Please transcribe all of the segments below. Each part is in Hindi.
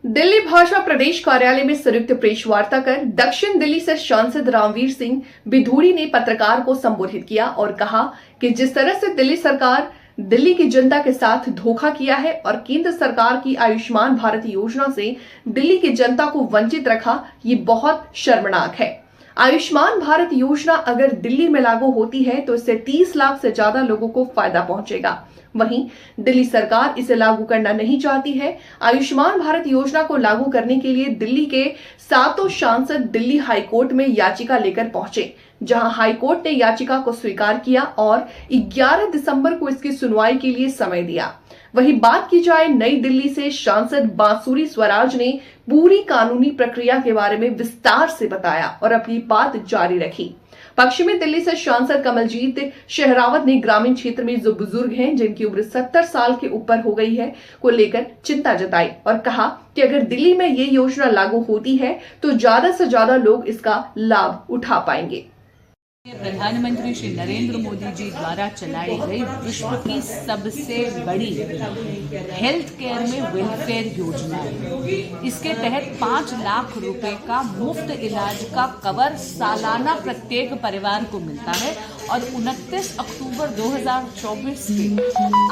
दिल्ली भाजपा प्रदेश कार्यालय में संयुक्त प्रेस वार्ता कर दक्षिण दिल्ली से सांसद रामवीर सिंह बिधूड़ी ने पत्रकार को संबोधित किया और कहा कि जिस तरह से दिल्ली सरकार दिल्ली की जनता के साथ धोखा किया है और केंद्र सरकार की आयुष्मान भारत योजना से दिल्ली की जनता को वंचित रखा, ये बहुत शर्मनाक है। आयुष्मान भारत योजना अगर दिल्ली में लागू होती है तो इससे 30 लाख से ज्यादा लोगों को फायदा पहुंचेगा। वहीं दिल्ली सरकार इसे लागू करना नहीं चाहती है। आयुष्मान भारत योजना को लागू करने के लिए दिल्ली के 7 सांसद दिल्ली हाईकोर्ट में याचिका लेकर पहुंचे, जहां हाईकोर्ट ने याचिका को स्वीकार किया और 11 दिसंबर को इसकी सुनवाई के लिए समय दिया। वहीं बात की जाए नई दिल्ली से सांसद बांसुरी स्वराज ने पूरी कानूनी प्रक्रिया के बारे में विस्तार से बताया और अपनी बात जारी रखी। पश्चिमी दिल्ली से सांसद कमलजीत शेहरावत ने ग्रामीण क्षेत्र में जो बुजुर्ग हैं जिनकी उम्र 70 साल के ऊपर हो गई है को लेकर चिंता जताई और कहा कि अगर दिल्ली में ये योजना लागू होती है तो ज्यादा से ज्यादा लोग इसका लाभ उठा पाएंगे। प्रधानमंत्री श्री नरेंद्र मोदी जी द्वारा चलाई गई विश्व की सबसे बड़ी हेल्थ केयर में वेलफेयर योजना है। इसके तहत 5 लाख रुपए का मुफ्त इलाज का कवर सालाना प्रत्येक परिवार को मिलता है और 29 अक्टूबर 2024 से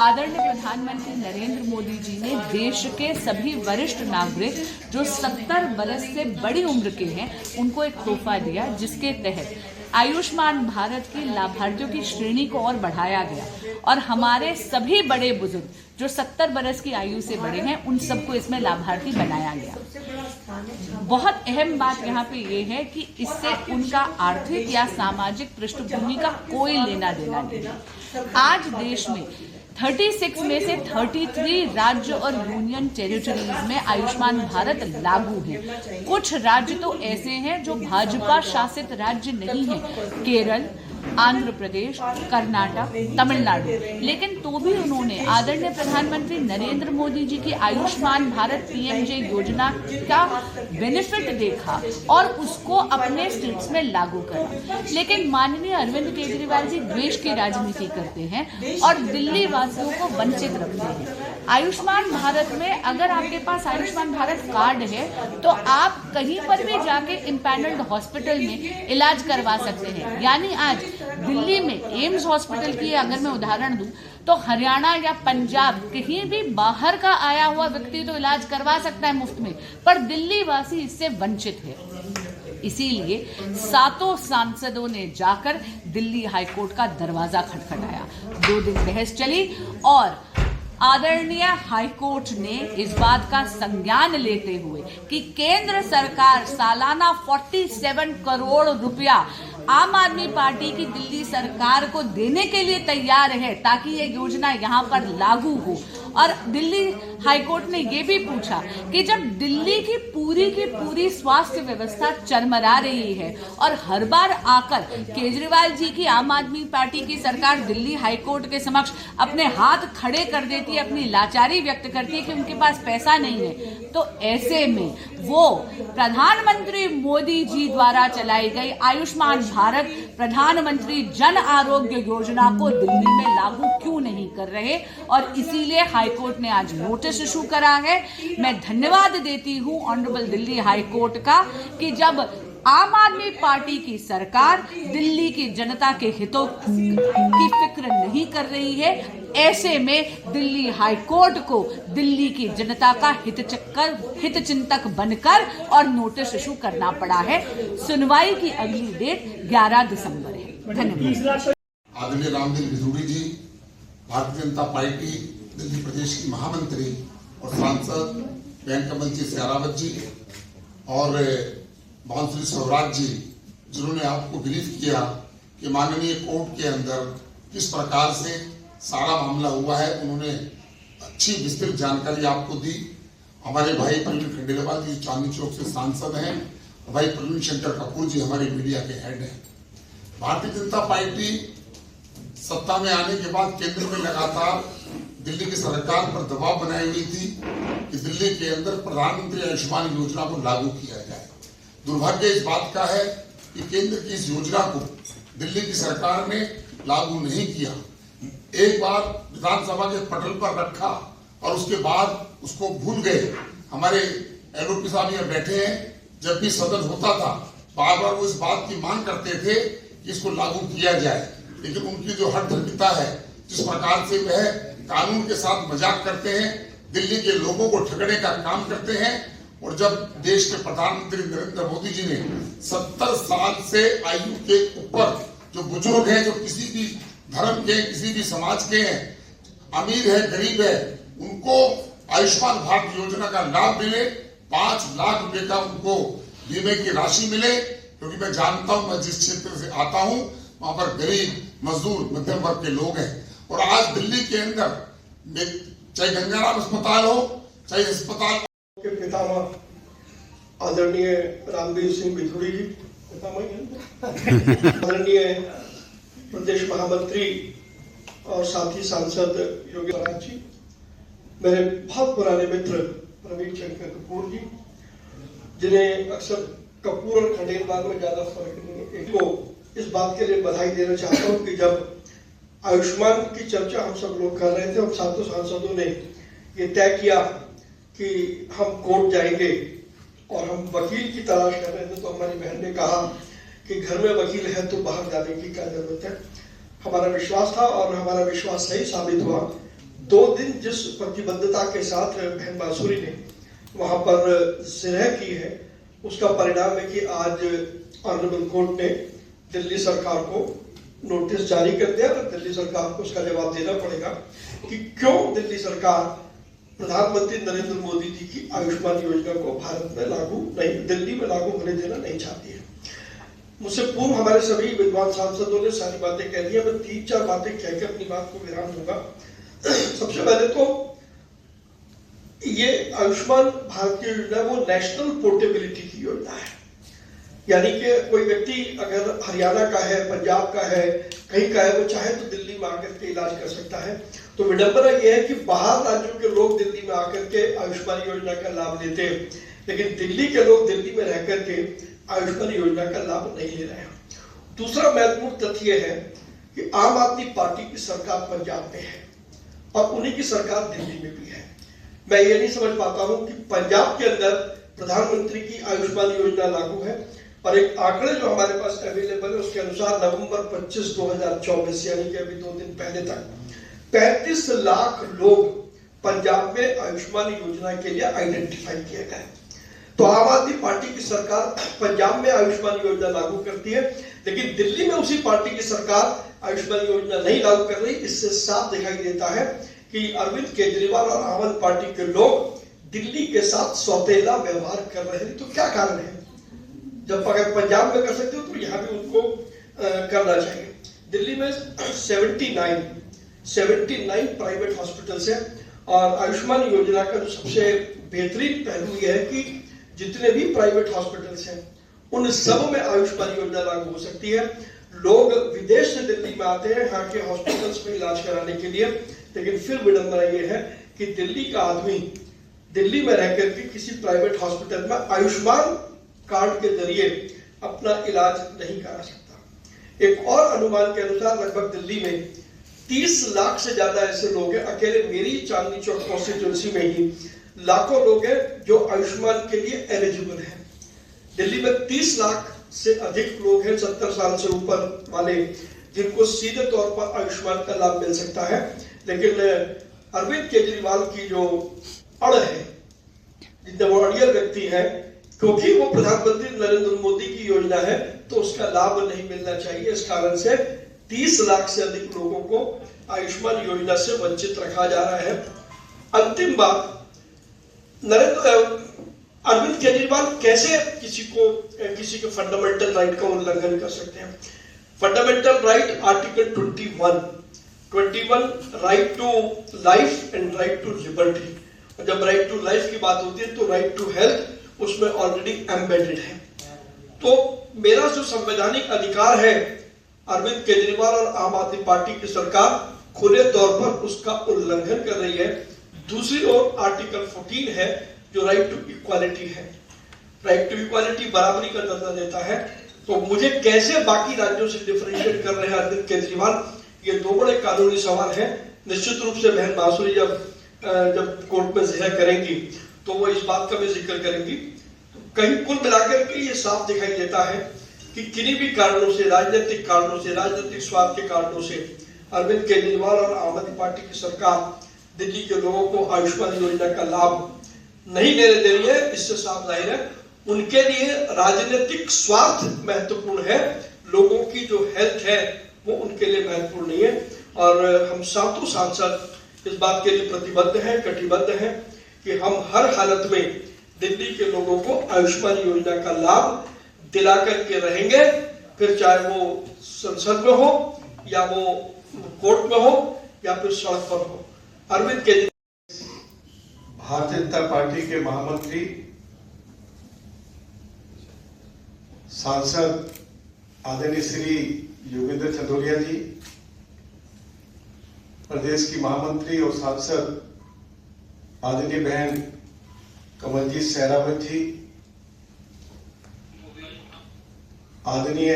आदरणीय प्रधानमंत्री नरेंद्र मोदी जी ने देश के सभी वरिष्ठ नागरिक जो 70 वर्ष से बड़ी उम्र के हैं उनको एक तोहफा दिया, जिसके तहत आयुष्मान भारत की लाभार्थियों की श्रेणी को और बढ़ाया गया और हमारे सभी बड़े बुजुर्ग जो 70 वर्ष की आयु से बड़े हैं उन सबको इसमें लाभार्थी बनाया गया। बहुत अहम बात यहाँ पे ये है कि इससे उनका आर्थिक या सामाजिक पृष्ठभूमि का कोई लेना देना नहीं है। आज देश में 36 में से 33 राज्य और यूनियन टेरिटरीज में आयुष्मान भारत लागू है। कुछ राज्य तो ऐसे हैं जो भाजपा शासित राज्य नहीं है, केरल, आंध्र प्रदेश, कर्नाटक, तमिलनाडु, लेकिन तो भी उन्होंने आदरणीय प्रधानमंत्री नरेंद्र मोदी जी की आयुष्मान भारत पीएमजे योजना का बेनिफिट देखा और उसको अपने स्टेट्स में लागू करा। लेकिन माननीय अरविंद केजरीवाल जी द्वेष की राजनीति करते हैं और दिल्ली वासियों को वंचित रखते हैं। आयुष्मान भारत में अगर आपके पास आयुष्मान भारत कार्ड है तो आप कहीं पर भी जाके इम्पैनल्ड हॉस्पिटल में इलाज करवा सकते हैं। यानी आज दिल्ली में एम्स हॉस्पिटल की अगर मैं उदाहरण दूं तो हरियाणा या पंजाब कहीं भी बाहर का आया हुआ व्यक्ति तो इलाज करवा सकता है मुफ्त में, पर दिल्ली वासी इससे वंचित है। इसीलिए 7 सांसदों ने जाकर दिल्ली हाईकोर्ट का दरवाजा खटखटाया। 2 दिन बहस चली और आदरणीय हाईकोर्ट ने इस बात का संज्ञान लेते हुए कि केंद्र सरकार सालाना 47 करोड़ रुपया आम आदमी पार्टी की दिल्ली सरकार को देने के लिए तैयार है ताकि ये योजना यहाँ पर लागू हो। और दिल्ली हाईकोर्ट ने ये भी पूछा कि जब दिल्ली की पूरी स्वास्थ्य व्यवस्था चरमरा रही है और हर बार आकर केजरीवाल जी की आम आदमी पार्टी की सरकार दिल्ली हाईकोर्ट के समक्ष अपने हाथ खड़े कर देती है, अपनी लाचारी व्यक्त करती है कि उनके पास पैसा नहीं है, तो ऐसे में वो प्रधानमंत्री मोदी जी द्वारा चलाई गई आयुष्मान भारत प्रधानमंत्री जन आरोग्य योजना को दिल्ली में लागू क्यों नहीं कर रहे। और इसीलिए हाईकोर्ट ने आज नोटिस इशू करा है। मैं धन्यवाद देती हूं ऑनरेबल दिल्ली हाईकोर्ट का कि जब आम आदमी पार्टी की सरकार दिल्ली की जनता के हितों की फिक्र नहीं कर रही है, ऐसे में दिल्ली हाईकोर्ट को दिल्ली की जनता का हितचिंतक बनकर और नोटिस इशू करना पड़ा है। सुनवाई की अगली डेट 11 दिसंबर है। धन्यवाद। आदरणीय रामवीर बिधूड़ी जी, भारतीय जनता पार्टी दिल्ली प्रदेश की महामंत्री और सांसद बहन कमलजीत शेहरावत जी और बांसुरी स्वराज जी, जिन्होंने आपको ब्रीफ किया कि माननीय कोर्ट के अंदर किस प्रकार से सारा मामला हुआ है, उन्होंने अच्छी विस्तृत जानकारी आपको दी। हमारे भाई प्रवीण खंडेलवाल जी चांदनी चौक से सांसद हैं, भाई प्रवीण शंकर कपूर जी हमारे मीडिया के हेड हैं। भारतीय जनता पार्टी सत्ता में आने के बाद केंद्र में लगातार दिल्ली की सरकार पर दबाव बनाई हुई थी कि दिल्ली के अंदर प्रधानमंत्री आयुष्मान योजना को लागू किया जाए। दुर्भाग्य इस बात का है कि केंद्र की इस योजना को दिल्ली की सरकार ने लागू नहीं किया। एक बार विधानसभा के पटल पर रखा और उसके बाद उसको भूल गए। हमारे एलओपी साहब यहाँ बैठे हैं, जब भी सदन होता था बार बार वो इस बात की मांग करते थे कि इसको लागू किया जाए, लेकिन उनकी जो हठधर्मिता है, जिस प्रकार से वह कानून के साथ मजाक करते हैं, दिल्ली के लोगों को ठगने का काम करते हैं। और जब देश के प्रधानमंत्री नरेंद्र मोदी जी ने 70 साल से आयु के ऊपर जो बुजुर्ग हैं, जो किसी भी धर्म के, किसी भी समाज के हैं, अमीर है गरीब है, उनको आयुष्मान भारत योजना का लाभ मिले, 5 लाख रुपए का उनको बीमे की राशि मिले। क्योंकि मैं जानता हूं, मैं जिस क्षेत्र से आता हूं वहां पर गरीब, मजदूर, मध्यम वर्ग के लोग हैं। और आज दिल्ली के अंदर चाहे गंगाराम अस्पताल हो, चाहे अस्पताल के पितामह आदरणीय रामवीर सिंह बिधूड़ी जी, आदरणीय प्रदेश महामंत्री और साथ ही सांसद योगी राज जी, मेरे बहुत पुराने मित्र प्रवीण शंकर कपूर जी, जिन्हें अक्सर कपूर और खंडेलवाल में ज्यादा फर्क नहीं है, इनको इस बात के लिए बधाई देना चाहता हूँ कि जब आयुष्मान की चर्चा हम सब लोग कर रहे थे और सातों सांसदों ने ये तय किया कि हम कोर्ट जाएंगे और हम वकील की तलाश कर रहे थे, तो हमारी बहन ने कहा कि घर में वकील है तो बाहर जाने की क्या जरूरत है। हमारा विश्वास था और हमारा विश्वास सही साबित हुआ। 2 दिन जिस प्रतिबद्धता के साथ बहन बांसुरी ने वहां पर जिरह की है, उसका परिणाम है कि आज ऑनरेबल कोर्ट ने दिल्ली सरकार को नोटिस जारी कर दिया और दिल्ली सरकार को उसका जवाब देना पड़ेगा कि क्यों दिल्ली सरकार प्रधानमंत्री नरेंद्र मोदी जी की आयुष्मान योजना को भारत में लागू नहीं, दिल्ली में लागू होने देना नहीं चाहती है। मुझसे पूर्व हमारे सभी विद्वान सांसदों ने सारी बातें कह दी है, मैं 3-4 बातें कहकर अपनी बात को विराम दूंगा। सबसे पहले तो ये आयुष्मान भारत की योजना वो नेशनल पोर्टेबिलिटी की योजना है, यानी कि कोई व्यक्ति अगर हरियाणा का है, पंजाब का है, कहीं का है, वो चाहे तो दिल्ली में आकर के इलाज कर सकता है। तो विडंबना यह है कि बाहर राज्यों के लोग दिल्ली में आकर के आयुष्मान योजना का लाभ लेते हैं, लेकिन दिल्ली के लोग दिल्ली में रह करके आयुष्मान योजना का लाभ नहीं ले रहे हैं। दूसरा महत्वपूर्ण तथ्य यह है कि आम आदमी पार्टी की सरकार पंजाब में है और उन्हीं की सरकार दिल्ली में भी है। मैं ये नहीं समझ पाता हूं कि पंजाब के अंदर प्रधानमंत्री की आयुष्मान योजना लागू है और एक आंकड़े जो हमारे पास अवेलेबल है उसके अनुसार नवंबर 25, 2024 यानी कि अभी 2 दिन पहले तक 35 लाख लोग पंजाब में आयुष्मान योजना के लिए आइडेंटिफाई किए गए। तो आम आदमी पार्टी की सरकार पंजाब में आयुष्मान योजना लागू करती है, लेकिन दिल्ली में उसी पार्टी की सरकार आयुष्मान योजना नहीं लागू कर रही। इससे साफ दिखाई देता है कि अरविंद केजरीवाल और आम आदमी पार्टी के लोग दिल्ली के साथ सौतेला व्यवहार कर रहे हैं। तो क्या कारण है? जब अगर पंजाब में कर सकते हो तो यहाँ भी उनको करना चाहिए। दिल्ली में 79 प्राइवेट हॉस्पिटल्स हैं और आयुष्मान योजना का जो सबसे बेहतरीन पहलू यह है कि जितने भी प्राइवेट हॉस्पिटल्स हैं उन सब में आयुष्मान योजना लागू हो सकती है। लोग विदेश से दिल्ली में आते हैं यहाँ के हॉस्पिटल्स में इलाज कराने के लिए, लेकिन फिर विडंबना यह है कि दिल्ली का आदमी दिल्ली में रहकर के किसी प्राइवेट हॉस्पिटल में आयुष्मान कार्ड के जरिए अपना इलाज नहीं करा सकता। एक और अनुमान के अनुसार लगभग दिल्ली में 30 लाख से ज्यादा ऐसे लोग हैं, अकेले मेरी चांदनी चौक कॉन्स्टिट्यूंसी में ही लाखों लोग हैं जो आयुष्मान के लिए एलिजिबल हैं। दिल्ली में 30 लाख से अधिक लोग हैं 70 साल से ऊपर वाले, जिनको सीधे तौर पर आयुष्मान का लाभ मिल सकता है। लेकिन अरविंद केजरीवाल की जो अड़ है, जितने वो अड़ियल व्यक्ति है, क्योंकि वो प्रधानमंत्री नरेंद्र मोदी की योजना है तो उसका लाभ नहीं मिलना चाहिए। इस कारण से 30 लाख से अधिक लोगों को आयुष्मान योजना से वंचित रखा जा रहा है। अंतिम बात, अरविंद केजरीवाल कैसे किसी के फंडामेंटल राइट का उल्लंघन कर सकते हैं? Fundamental right article 21 right to life and right to liberty. जब राइट टू लाइफ की बात होती है तो राइट टू हेल्थ उसमें ऑलरेडी एम्बेडेड है। तो मेरा जो संवैधानिक अधिकार है, अरविंद केजरीवाल और आम आदमी पार्टी की सरकार खुले तौर पर उसका उल्लंघन कर रही है। दूसरी ओर आर्टिकल 14 है जो राइट टू इक्वालिटी है। राइट टू इक्वालिटी बराबरी का दर्जा देता है। तो मुझे कैसे बाकी राज्यों से डिफरेंशिएट कर रहे हैं अरविंद केजरीवाल, ये 2 बड़े कानूनी सवाल हैं। निश्चित रूप से बहन बांसुरी जब कोर्ट में जिरह करेंगी तो वो इस बात का भी जिक्र करेंगी। कहीं कुल मिलाकर के ये साफ दिखाई देता है कि किन्हीं भी कारणों से, राजनीतिक कारणों से, राजनीतिक स्वार्थ के कारणों से अरविंद केजरीवाल और आम आदमी पार्टी की सरकार दिल्ली के लोगों को आयुष्मान योजना का लाभ नहीं लेने दे रही है। इससे साफ जाहिर है उनके लिए राजनीतिक स्वार्थ महत्वपूर्ण है, लोगों की जो हेल्थ है वो उनके लिए महत्वपूर्ण नहीं है। और हम सातों सांसद इस बात के लिए प्रतिबद्ध हैं, कटिबद्ध हैं कि हम हर हालत में दिल्ली के लोगों को आयुष्मान योजना का लाभ दिला करके रहेंगे, फिर चाहे वो संसद में हो या वो कोर्ट में हो या फिर सड़क पर हो। अरविंद केजरीवाल भारतीय जनता पार्टी के महामंत्री, सांसद आदरणीय श्री योगेंद्र चंदोलिया जी, प्रदेश की महामंत्री और सांसद आदरणीय बहन कमलजीत सहरावत जी, आदरणीय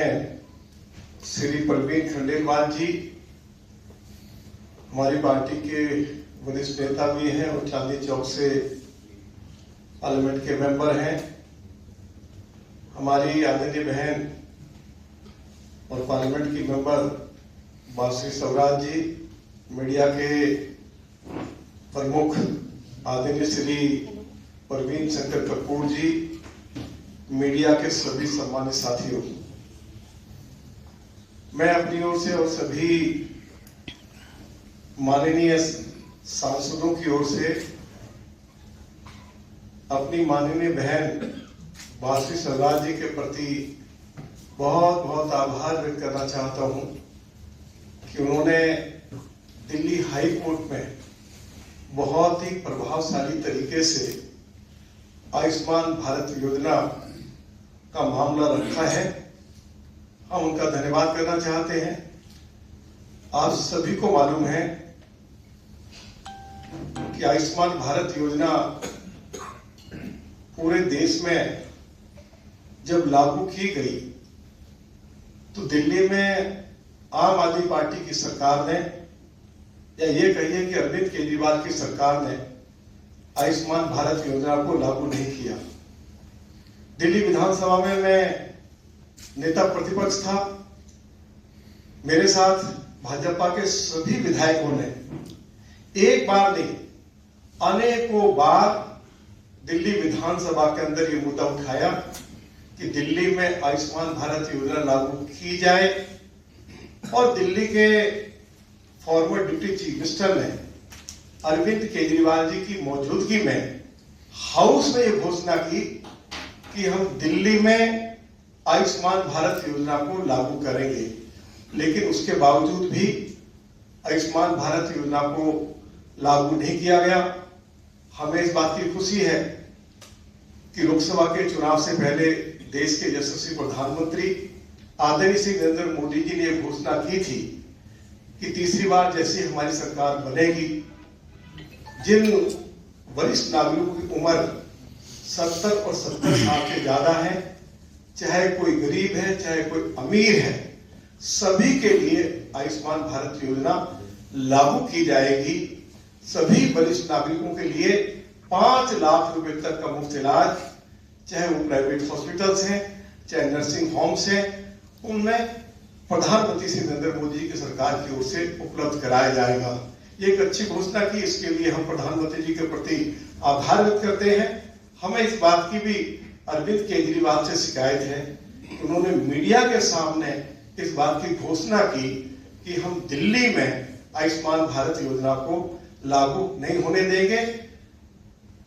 श्री प्रवीण खंडेलवाल जी, हमारी पार्टी के वरिष्ठ नेता भी हैं और चांदनी चौक से पार्लियामेंट के मेंबर हैं, हमारी आदरणीय बहन और पार्लियामेंट की मेंबर बांसुरी स्वराज जी, मीडिया के प्रमुख आदरणीय श्री प्रवीण शंकर कपूर जी, मीडिया के सभी सम्मानित साथियों, मैं अपनी ओर से और सभी माननीय सांसदों की ओर से अपनी माननीय बहन बांसुरी स्वराज जी के प्रति बहुत बहुत आभार व्यक्त करना चाहता हूं कि उन्होंने दिल्ली हाई कोर्ट में बहुत ही प्रभावशाली तरीके से आयुष्मान भारत योजना का मामला रखा है। हम उनका धन्यवाद करना चाहते हैं। आप सभी को मालूम है कि आयुष्मान भारत योजना पूरे देश में जब लागू की गई तो दिल्ली में आम आदमी पार्टी की सरकार ने, या ये कहिए कि अरविंद केजरीवाल की सरकार ने आयुष्मान भारत योजना को लागू नहीं किया। दिल्ली विधानसभा में मैं नेता प्रतिपक्ष था, मेरे साथ भाजपा के सभी विधायकों ने एक बार नहीं अनेकों बार दिल्ली विधानसभा के अंदर ये मुद्दा उठाया कि दिल्ली में आयुष्मान भारत योजना लागू की जाए। और दिल्ली के फॉर्मर डिप्टी चीफ मिनिस्टर ने अरविंद केजरीवाल जी की मौजूदगी में हाउस में ये घोषणा की कि हम दिल्ली में आयुष्मान भारत योजना को लागू करेंगे। लेकिन उसके बावजूद भी आयुष्मान भारत योजना को लागू नहीं किया गया। हमें इस बात की खुशी है कि लोकसभा के चुनाव से पहले देश के यशस्वी प्रधानमंत्री आदरणीय श्री नरेंद्र मोदी जी ने घोषणा की थी कि तीसरी बार जैसी हमारी सरकार बनेगी, जिन वरिष्ठ नागरिकों की उम्र 70 और 70 साल से ज्यादा है, चाहे कोई गरीब है चाहे कोई अमीर है, सभी के लिए आयुष्मान भारत योजना लागू की जाएगी। सभी वरिष्ठ नागरिकों के लिए 5 लाख रुपए तक का मुफ्त इलाज, चाहे वो प्राइवेट हॉस्पिटल्स हैं चाहे नर्सिंग होम्स हैं, उनमें प्रधानमंत्री श्री नरेंद्र मोदी जी की सरकार की ओर से उपलब्ध कराया जाएगा। ये एक अच्छी घोषणा की, इसके लिए हम प्रधानमंत्री जी के प्रति आभार व्यक्त करते हैं। हमें इस बात की भी अरविंद केजरीवाल से शिकायत है कि उन्होंने मीडिया के सामने इस बात की घोषणा की कि हम दिल्ली में आयुष्मान भारत योजना को लागू नहीं होने देंगे।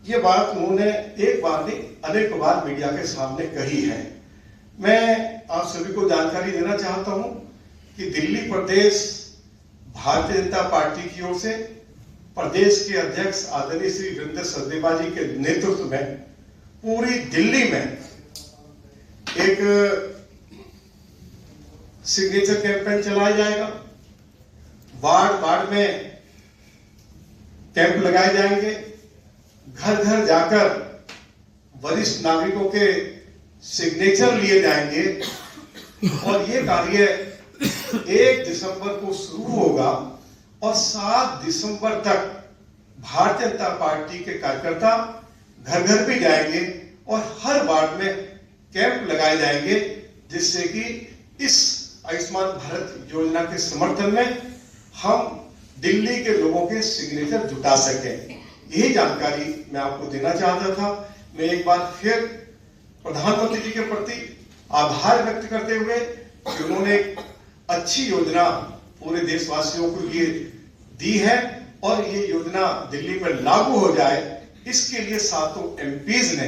ये बात उन्होंने एक बार नहीं अनेक बार मीडिया के सामने कही है। मैं आप सभी को जानकारी देना चाहता हूं कि दिल्ली प्रदेश भारतीय जनता पार्टी की ओर से प्रदेश के अध्यक्ष आदरणीय श्री वीरेंद्र सचदेवा जी के नेतृत्व में पूरी दिल्ली में एक सिग्नेचर कैंपेन चलाया जाएगा। वार्ड वार्ड में कैंप लगाए जाएंगे, घर घर जाकर वरिष्ठ नागरिकों के सिग्नेचर लिए जाएंगे और ये कार्य 1 दिसंबर को शुरू होगा और 7 दिसंबर तक भारतीय जनता पार्टी के कार्यकर्ता घर घर भी जाएंगे और हर वार्ड में कैंप लगाए जाएंगे, जिससे कि इस आयुष्मान भारत योजना के समर्थन में हम दिल्ली के लोगों के सिग्नेचर जुटा सकें। यही जानकारी मैं आपको देना चाहता था। मैं एक बार फिर प्रधानमंत्री जी के प्रति आभार व्यक्त करते हुए कि उन्होंने एक अच्छी योजना पूरे देशवासियों को ये दी है और ये योजना दिल्ली पर लागू हो जाए, इसके लिए 7 एमपीज ने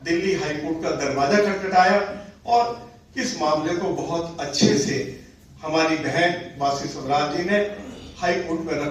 दिल्ली हाईकोर्ट का दरवाजा खटखटाया और इस मामले को बहुत अच्छे से हमारी बहन बासी स्वराज जी ने हाईकोर्ट में